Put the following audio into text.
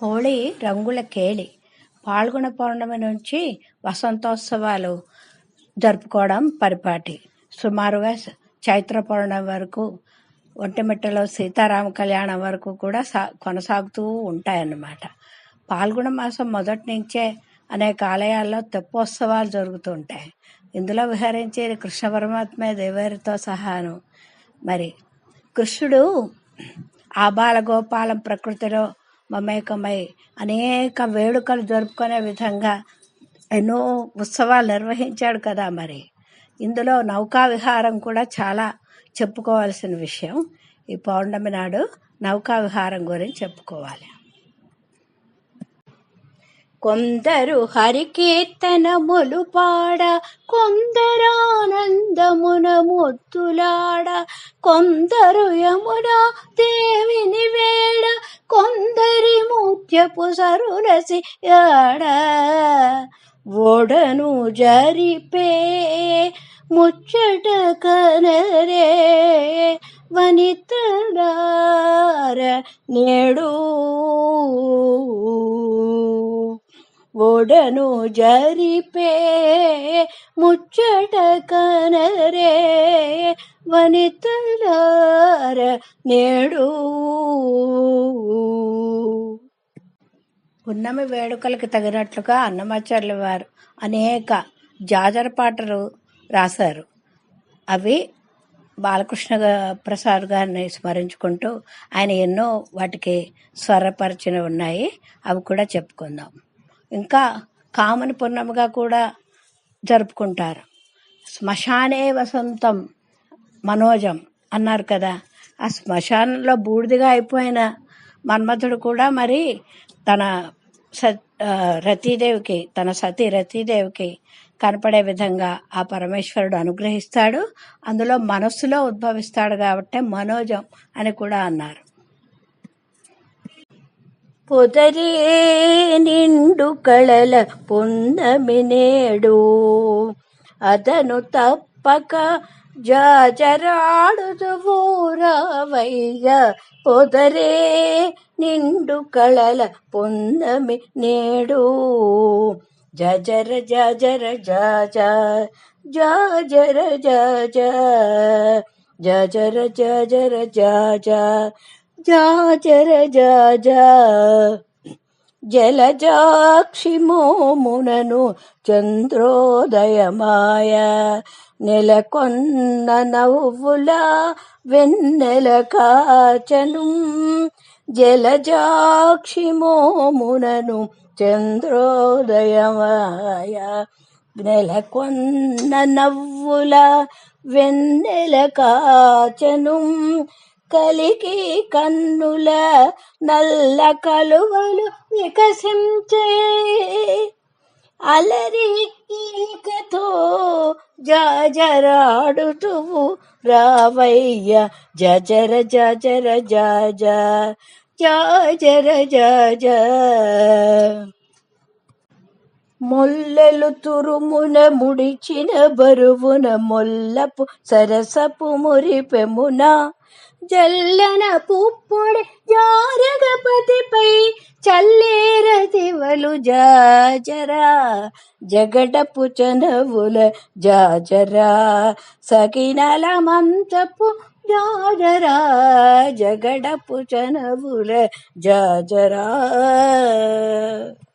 హోళీ రంగుల కేళి. పాల్గొన పౌర్ణమి నుంచి వసంతోత్సవాలు జరుపుకోవడం పరిపాటి. సుమారుగా చైత్ర పౌర్ణమి వరకు, ఒంటిమిట్టలో సీతారామ కళ్యాణం వరకు కూడా కొనసాగుతూ ఉంటాయన్నమాట. పాల్గొన మాసం మొదటి నుంచే అనేక ఆలయాల్లో తెప్పోత్సవాలు జరుగుతూ ఉంటాయి. ఇందులో విహరించే కృష్ణ పరమాత్మ దేవరితో సహాను. మరి కృష్ణుడు ఆబాలగోపాలం ప్రకృతిలో మమేకమై అనేక వేడుకలు జరుపుకునే విధంగా ఎన్నో ఉత్సవాలు నిర్వహించాడు కదా. మరి ఇందులో నౌకా విహారం కూడా చాలా చెప్పుకోవాల్సిన విషయం. ఈ పౌర్ణమి నాడు నౌకా విహారం గురించి చెప్పుకోవాలి. కొందరు హరికీర్తనములు పాడ, కొందరానందమున ముద్దులాడ, కొందరు యమునా దేవిని వేడ, కొందరి ముత్యపు సరులసి ఆడ. ఓడను జరిపే ముచ్చట కనరే వనితలార నేడు. ఓడను జరిపే ముచ్చట కనరే వనితలార నేడు. పున్నమి వేడుకలకు తగినట్లుగా అన్నమాచార్యుల వారు అనేక జాజర పాటలు రాశారు. అవి బాలకృష్ణ ప్రసాద్ గారిని స్మరించుకుంటూ ఆయన ఎన్నో వాటికి స్వరపరిచినవి ఉన్నాయి. అవి కూడా చెప్పుకుందాం. ఇంకా కామని పున్నమిగా కూడా జరుపుకుంటారు. శ్మశానే వసంతం మనోజం అన్నారు కదా. ఆ శ్మశానంలో బూడిదిగా అయిపోయిన మన్మథుడు కూడా మరి తన రతీదేవికి, తన సతీ రతీదేవికి కనపడే విధంగా ఆ పరమేశ్వరుడు అనుగ్రహిస్తాడు. అందులో మనస్సులో ఉద్భవిస్తాడు కాబట్టి మనోజం అని కూడా అన్నారు. పొదరే నిండు కళల పున్నమి నేడు, అదను తప్పక జాజరాడుదువు రావయ్య. పొదరే నిండు కళల పున్నమి నేడు, జజర జజర జజ జజర జజ జజర జజర జజ జాజర జాజ. జలజాక్షి మోమునను చంద్రోదయమాయ, నెలకొన్న నవ్వుల వెన్నెల కాచను. జలజాక్షి మోమునను చంద్రోదయమాయ, నెలకొన్న నవ్వుల వెన్నెల కాచను. కలికి కన్నుల నల్ల కలువలు వికసించే, అలరి ఈకతో జాజరాడుతువు రావయ్య. జజర జజర జజ జాజర జజ. మొల్లెలు తురుమున ముడిచిన బరువున, మొల్లపు సరసపు మురిపెమున, జల్లన పుప్పొడి జారగపతిపై చల్లేర దివలు జాజరా. జగడపు చనవుల జాజరా, సకినల మంచపు జాజరా. జగడపు చనవుల జాజరా.